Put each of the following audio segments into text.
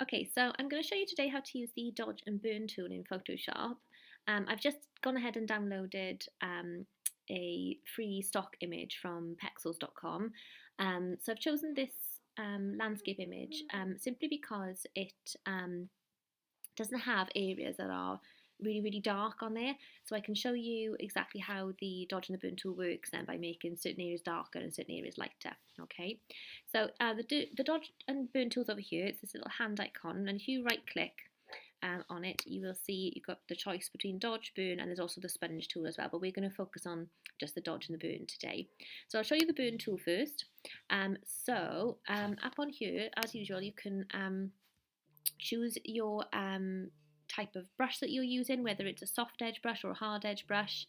Okay, so I'm going to show you today how to use the dodge and burn tool in Photoshop. I've just gone ahead and downloaded a free stock image from pexels.com. So I've chosen this landscape image simply because it doesn't have areas that are really dark on there. So I can show you exactly how the dodge and the burn tool works then by making certain areas darker and certain areas lighter. Okay, so the dodge and burn tool's over here. It's this little hand icon, and if you right click on it, you will see you've got the choice between dodge, burn, and there's also the sponge tool as well, but we're going to focus on just the dodge and the burn today. So I'll show you the burn tool first. Up on here, as usual, you can choose your type of brush that you're using, whether it's a soft edge brush or a hard edge brush.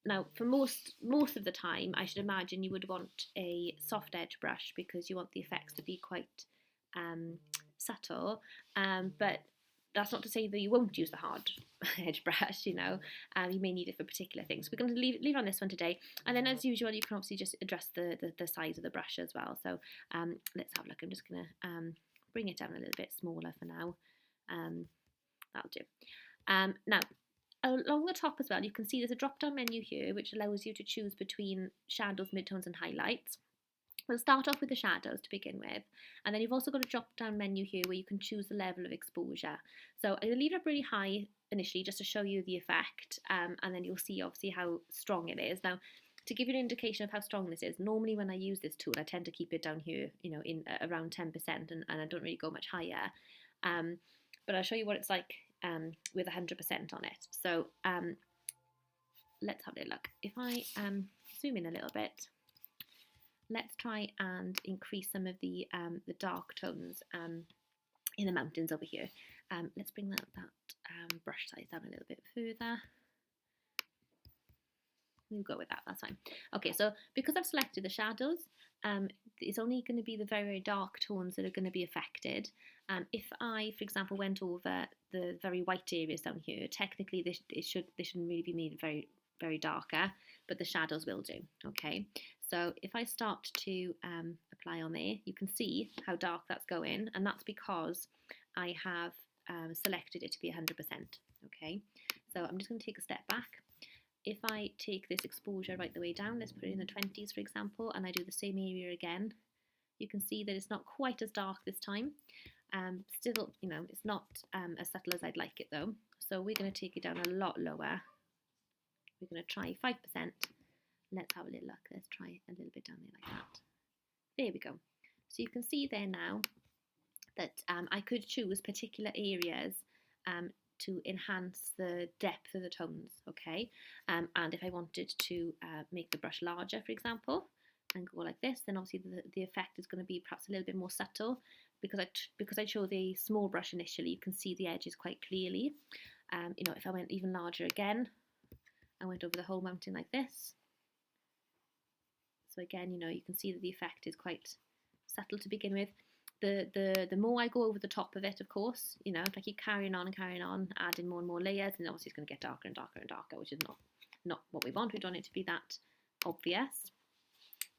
Now, for most of the time, I should imagine you would want a soft edge brush because you want the effects to be quite subtle. But that's not to say that you won't use the hard edge brush. You may need it for particular things. So we're going to leave on this one today, and then as usual, you can obviously just adjust the size of the brush as well. So let's have a look. I'm just going to bring it down a little bit smaller for now. That'll do. Now, along the top as well, you can see there's a drop-down menu here which allows you to choose between shadows, midtones and highlights. We'll start off with the shadows to begin with, and then you've also got a drop-down menu here where you can choose the level of exposure. So I'll leave it up really high initially just to show you the effect, and then you'll see obviously how strong it is. Now, to give you an indication of how strong this is, normally when I use this tool, I tend to keep it down here, in around 10%, and I don't really go much higher. But I'll show you what it's like with 100% on it. So let's have a look. If I zoom in a little bit, let's try and increase some of the dark tones in the mountains over here. Let's bring that brush size down a little bit further. We'll go with that, that's fine. Okay, so because I've selected the shadows, it's only going to be the very dark tones that are going to be affected. If I, for example, went over the very white areas down here, technically they shouldn't really be made very darker, but the shadows will do. Okay, so if I start to apply on there, you can see how dark that's going, and that's because I have selected it to be 100%. Okay, so I'm just going to take a step back. If I take this exposure right the way down, let's put it in the 20s, for example, and I do the same area again, you can see that it's not quite as dark this time. Still, it's not as subtle as I'd like it though. So we're going to take it down a lot lower. We're going to try 5%. Let's have a little look. Let's try a little bit down there like that. There we go. So you can see there now that I could choose particular areas to enhance the depth of the tones, okay? And if I wanted to make the brush larger, for example, and go like this, then obviously the effect is going to be perhaps a little bit more subtle. Because I chose a small brush initially, you can see the edges quite clearly. If I went even larger again, I went over the whole mountain like this. So again, you can see that the effect is quite subtle to begin with. The more I go over the top of it, of course, if I keep carrying on, adding more and more layers, then obviously it's going to get darker and darker and darker, which is not what we want. We don't want it to be that obvious.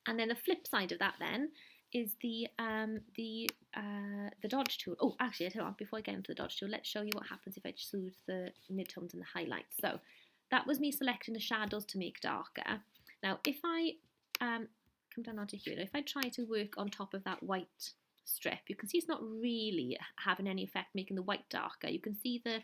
And then the flip side of that then is the dodge tool. Oh, actually, I tell you what, before I get into the dodge tool, let's show you what happens if I choose the midtones and the highlights. So that was me selecting the shadows to make darker. Now, if I come down onto here, if I try to work on top of that white strip, you can see it's not really having any effect making the white darker. You can see the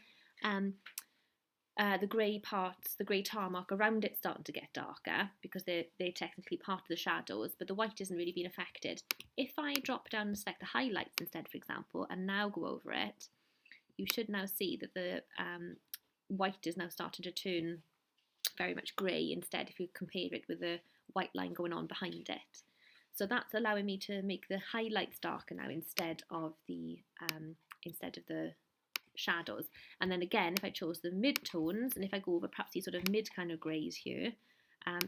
grey parts, the grey tar mark around it starting to get darker because they're technically part of the shadows, but the white isn't really being affected. If I drop down and select the highlights instead, for example, and now go over it, you should now see that the white is now starting to turn very much grey instead if you compare it with the white line going on behind it. So that's allowing me to make the highlights darker now instead of the shadows. And then again, if I chose the mid-tones, and if I go over perhaps these sort of mid kind of greys here,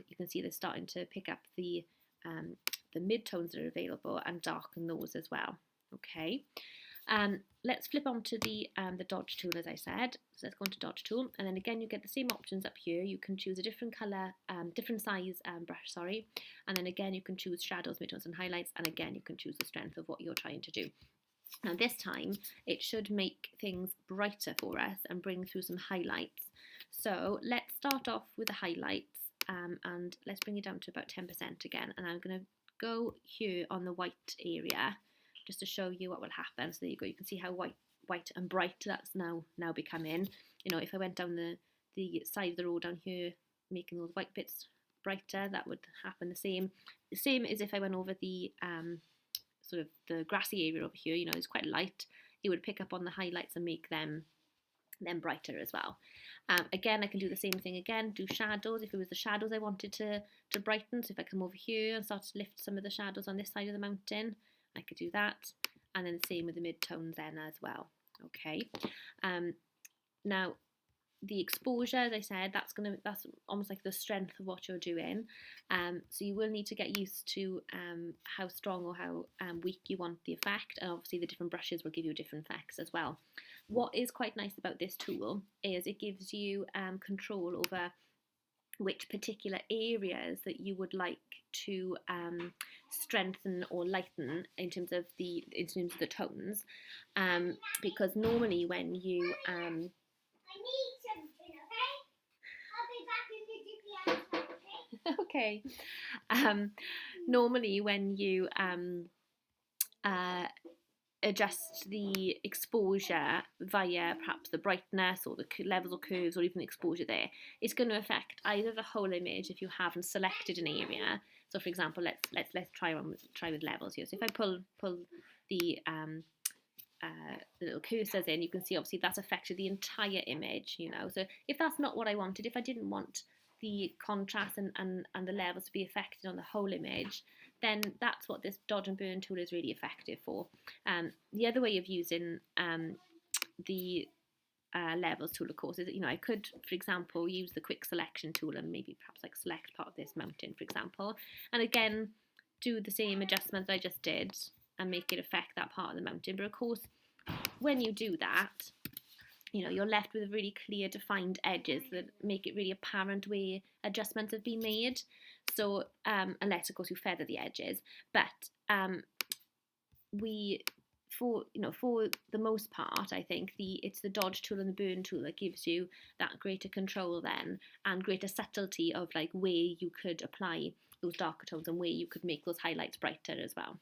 you can see they're starting to pick up the mid-tones that are available and darken those as well. Okay, let's flip on to the dodge tool, as I said. So let's go into dodge tool, and then again you get the same options up here. You can choose a different colour, different size brush, and then again you can choose shadows, midtones and highlights, and again you can choose the strength of what you're trying to do. Now this time it should make things brighter for us and bring through some highlights. So let's start off with the highlights and let's bring it down to about 10% again, and I'm going to go here on the white area just to show you what will happen. So there you go, you can see how white and bright that's now becoming. You know, if I went down the side of the road down here, making those white bits brighter, that would happen the same. The same as if I went over the sort of the grassy area over here, you know, it's quite light. It would pick up on the highlights and make them brighter as well. Again, I can do the same thing again, do shadows. If it was the shadows I wanted to brighten, so if I come over here and start to lift some of the shadows on this side of the mountain, I could do that. And then the same with the mid-tones then as well. Okay. Now, the exposure, as I said, that's almost like the strength of what you're doing. So you will need to get used to how strong or how weak you want the effect, and obviously the different brushes will give you different effects as well. What is quite nice about this tool is it gives you control over which particular areas that you would like to strengthen or lighten in terms of the tones, because normally when you I need something, okay? I'll be back in the GPS, okay? Okay. Normally when you adjust the exposure via perhaps the brightness or the levels or curves or even the exposure there, it's going to affect either the whole image if you haven't selected an area. So for example, let's try with levels here. So if I pull the little cursors in, you can see obviously that's affected the entire image, you know. So if that's not what I wanted, if I didn't want the contrast and the levels to be affected on the whole image, then that's what this dodge and burn tool is really effective for. The other way of using the levels tool, of course, is, you know, I could, for example, use the quick selection tool and maybe perhaps like select part of this mountain, for example, and again do the same adjustments I just did and make it affect that part of the mountain. But of course, when you do that, you know, you're left with really clear defined edges that make it really apparent where adjustments have been made. So unless of course you feather the edges, but for the most part, I think it's the dodge tool and the burn tool that gives you that greater control then and greater subtlety of like where you could apply those darker tones and where you could make those highlights brighter as well.